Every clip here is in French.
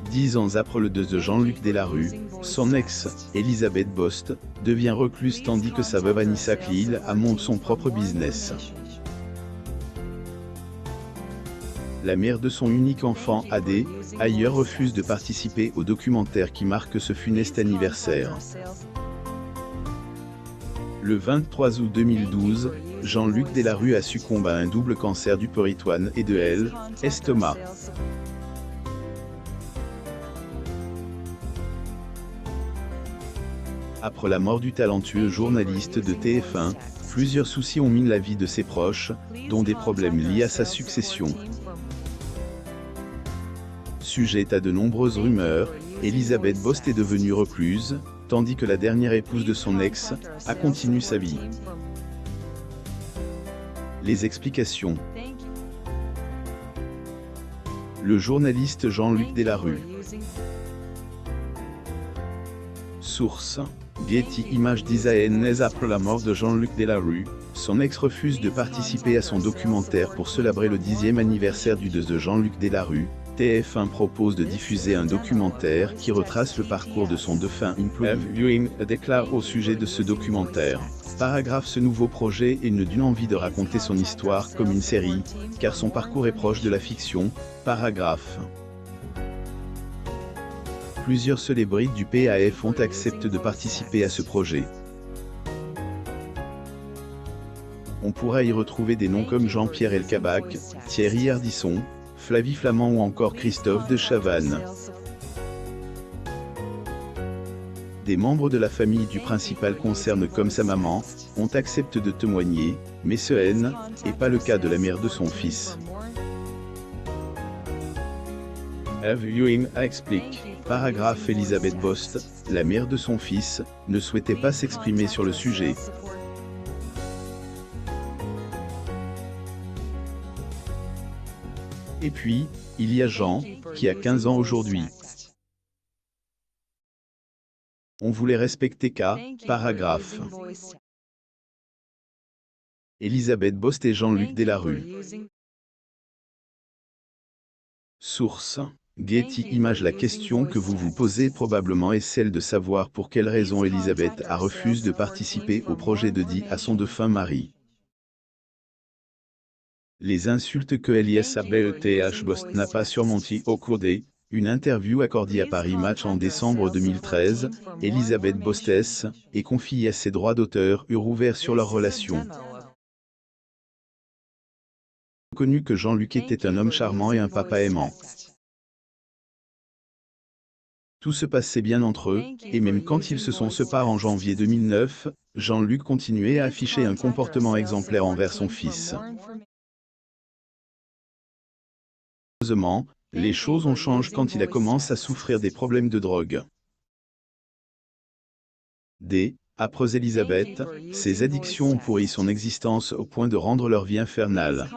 10 ans après le décès de Jean-Luc Delarue, son ex, Elisabeth Bost, devient recluse tandis que sa veuve Anissa Clil monte son propre business. La mère de son unique enfant, Adé, ailleurs refuse de participer au documentaire qui marque ce funeste anniversaire. Le 23 août 2012, Jean-Luc Delarue a succombé à un double cancer du péritoine et de l'estomac. Après la mort du talentueux journaliste de TF1, plusieurs soucis ont mis la vie de ses proches, dont des problèmes liés à sa succession. Sujette à de nombreuses rumeurs, Elisabeth Bost est devenue recluse, tandis que la dernière épouse de son ex a continué sa vie. Les explications. Le journaliste Jean-Luc Delarue. Source. Getty Images Design. Après la mort de Jean-Luc Delarue, son ex refuse de participer à son documentaire pour célébrer le 10e anniversaire du décès de Jean-Luc Delarue. TF1 propose de diffuser un documentaire qui retrace le parcours de son défunt. Viewing déclare au sujet de ce documentaire. Paragraphe. Ce nouveau projet est né d'une envie de raconter son histoire comme une série, car son parcours est proche de la fiction. Paragraphe. Plusieurs célébrités du PAF ont accepté de participer à ce projet. On pourra y retrouver des noms comme Jean-Pierre Elkabbach, Thierry Ardisson, Flavie Flament ou encore Christophe de Chavannes. Des membres de la famille du principal concerne comme sa maman, ont accepté de témoigner, mais ce n'est pas le cas de la mère de son fils. Viewing explique. Paragraphe. Elisabeth Bost, la mère de son fils, ne souhaitait pas s'exprimer sur le sujet. Et puis, il y a Jean, qui a 15 ans aujourd'hui. On voulait respecter paragraphe. Elisabeth Bost et Jean-Luc Delarue. Source. Getty Images. La question que vous vous posez probablement est celle de savoir pour quelle raison Elisabeth a refusé de participer au projet de à son défunt mari. Les insultes que Elisabeth Bost n'a pas surmontées au cours une interview accordée à Paris Match en décembre 2013, Elisabeth Bost est confiée à ses droits d'auteur ouvert sur leur relation. Connu que Jean-Luc était un homme charmant et un papa aimant. Tout se passait bien entre eux, et même quand ils se sont séparés en janvier 2009, Jean-Luc continuait à afficher un comportement exemplaire envers son fils. Heureusement, les choses ont changé quand il a commencé à souffrir des problèmes de drogue. Après Elisabeth, ses addictions ont pourri son existence au point de rendre leur vie infernale.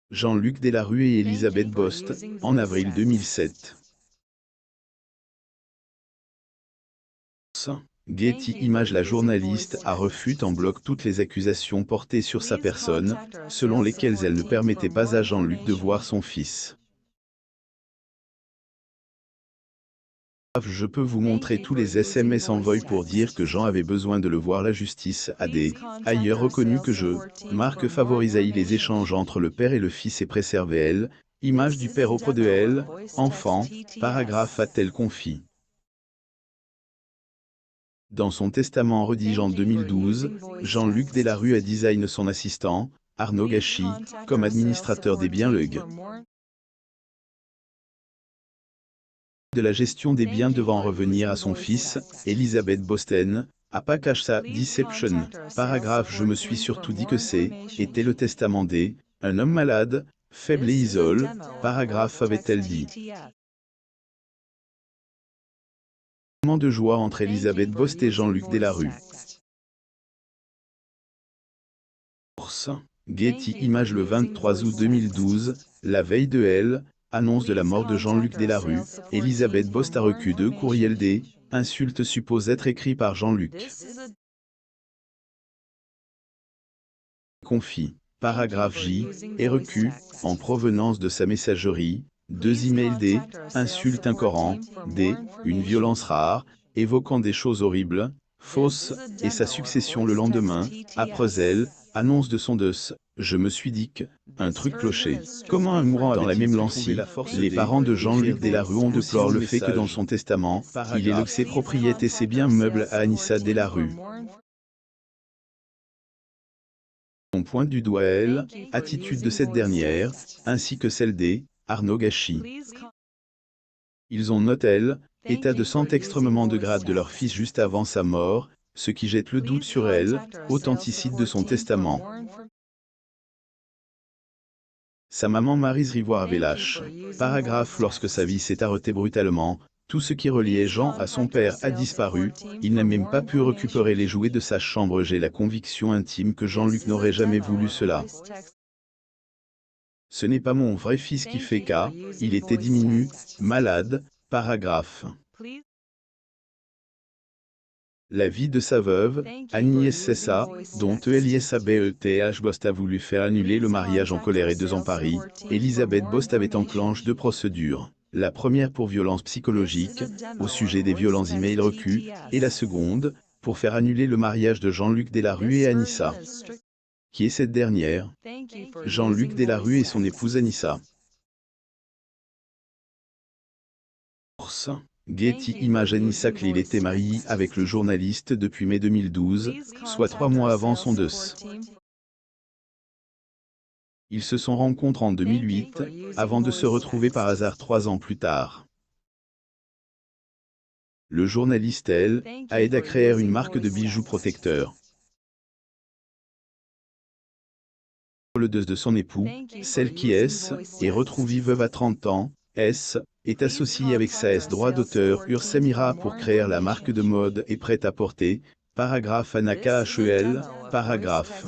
Jean-Luc Delarue et Elisabeth Bost, en avril 2007. Getty Images. La journaliste a refuté en bloc toutes les accusations portées sur sa personne, selon lesquelles elle ne permettait pas à Jean-Luc de voir son fils. Je peux vous montrer tous les SMS envoyés pour dire que Jean avait besoin de le voir. La justice a ailleurs reconnu que Marc favorisait les échanges entre le père et le fils et préservait image du père auprès de enfant. Paragraphe. A-t-elle confié. Dans son testament rédigé en 2012, Jean-Luc Delarue a désigné son assistant, Arnaud Gachy, comme administrateur des biens de la gestion des biens devant revenir à son fils, Elisabeth Bost a pas caché sa deception. Paragraphe. Je me suis surtout dit que était le testament un homme malade, faible et isolé. Paragraphe. Avait-elle dit. Moment de joie entre Elisabeth Bost et Jean-Luc Delarue. Source. Getty Images. Le 23 août 2012, la veille de annonce de la mort de Jean-Luc Delarue, Elisabeth Bost a reçu 2 courriels insultes supposées être écrits par Jean-Luc. Confie. paragraphe J, REQ, en provenance de sa messagerie, 2 emails D, insulte un Coran, D, une violence rare, évoquant des choses horribles, fausses, et sa succession le lendemain, après elle, annonce de son deuil. Je me suis dit que, un truc cloché. Comment un mourant dans la même lancée, les parents de Jean-Luc Delarue ont déploré le fait que dans son testament, il ait légué ses propriétés et ses biens meubles à Anissa Delarue. On pointe du doigt elle, attitude de cette dernière, ainsi que celle des Arnaud Gachy. Ils ont noté elle, état de santé extrêmement dégradé de leur fils juste avant sa mort, ce qui jette le doute sur elle, authenticité de son testament. Sa maman Maryse Rivoire avait lâche. Paragraphe lorsque sa vie s'est arrêtée brutalement, tout ce qui reliait Jean à son père a disparu, il n'a même pas pu récupérer les jouets de sa chambre. J'ai la conviction intime que Jean-Luc n'aurait jamais voulu cela. Ce n'est pas mon vrai fils qui fait cas, il était diminué, malade, paragraphe. La vie de sa veuve, Agnès Cessa, dont Elisabeth Bost a voulu faire annuler le mariage en colère et 2 ans Paris, Elisabeth Bost avait enclenché 2 procédures. La première pour violence psychologique, au sujet des violents emails recus, et la seconde, pour faire annuler le mariage de Jean-Luc Delarue et Anissa. Qui est cette dernière? Jean-Luc Delarue et son épouse Anissa. Getty Images. Anissa Clil était mariée avec le journaliste depuis mai 2012, soit 3 mois avant son deuil. Ils se sont rencontrés en 2008, avant de se retrouver par hasard 3 ans plus tard. Le journaliste, elle, a aidé à créer une marque de bijoux protecteurs. Le deuil de son époux, celle qui est retrouvée veuve à 30 ans, est associée avec sa droit d'auteur Ursamira pour créer la marque de mode et prêt-à-porter, paragraphe Anaka HEL, paragraphe.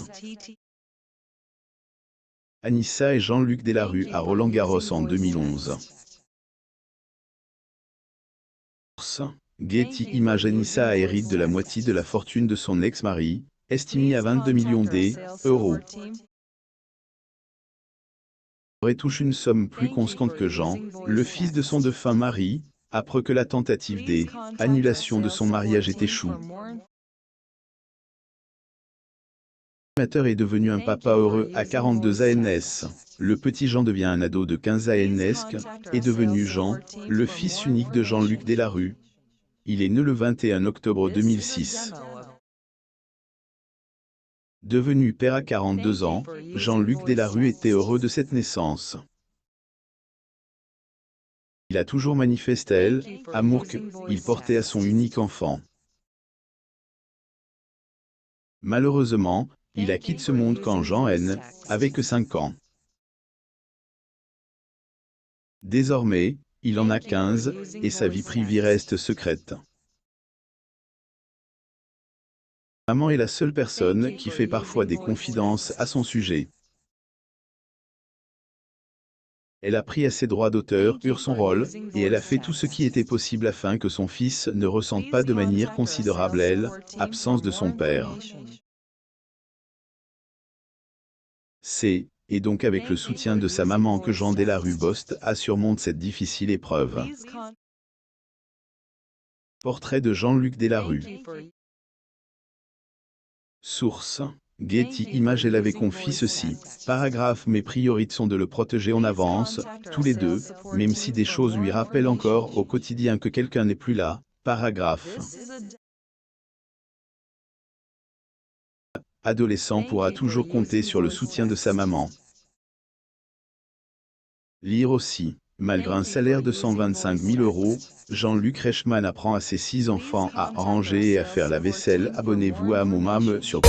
Anissa et Jean-Luc Delarue à Roland-Garros en 2011. Getty Images. Anissa a hérité de la moitié de la fortune de son ex-mari, estimée à 22 millions d'euros. Aurait touché une somme plus conséquente que Jean, le fils de son défunt mari, après que la tentative d'annulation de son mariage ait échoué. L'animateur est devenu un papa heureux à 42 ans. Le petit Jean devient un ado de 15 ans est devenu Jean, le fils unique de Jean-Luc Delarue. Il est né le 21 octobre 2006. Devenu père à 42 ans, Jean-Luc Delarue était heureux de cette naissance. Il a toujours manifesté l'amour qu'il portait à son unique enfant. Malheureusement, il a quitté ce monde quand Jean avait que 5 ans. Désormais, il en a 15, et sa vie privée reste secrète. Maman est la seule personne qui fait parfois des confidences à son sujet. Elle a pris à ses droits d'auteur son rôle, et elle a fait tout ce qui était possible afin que son fils ne ressente pas de manière considérable l'absence de son père. C'est, et donc avec le soutien de sa maman que Jean Delarue Bost a surmonté cette difficile épreuve. Portrait de Jean-Luc Delarue. Source. Getty Images. Elle avait confié ceci. Paragraphe. Mes priorités sont de le protéger en avance, tous les deux, même si des choses lui rappellent encore au quotidien que quelqu'un n'est plus là. Paragraphe. Adolescent pourra toujours compter sur le soutien de sa maman. Lire aussi. Malgré un salaire de 125 000 €, Jean-Luc Reichmann apprend à ses 6 enfants à ranger et à faire la vaisselle. Abonnez-vous à mon mam sur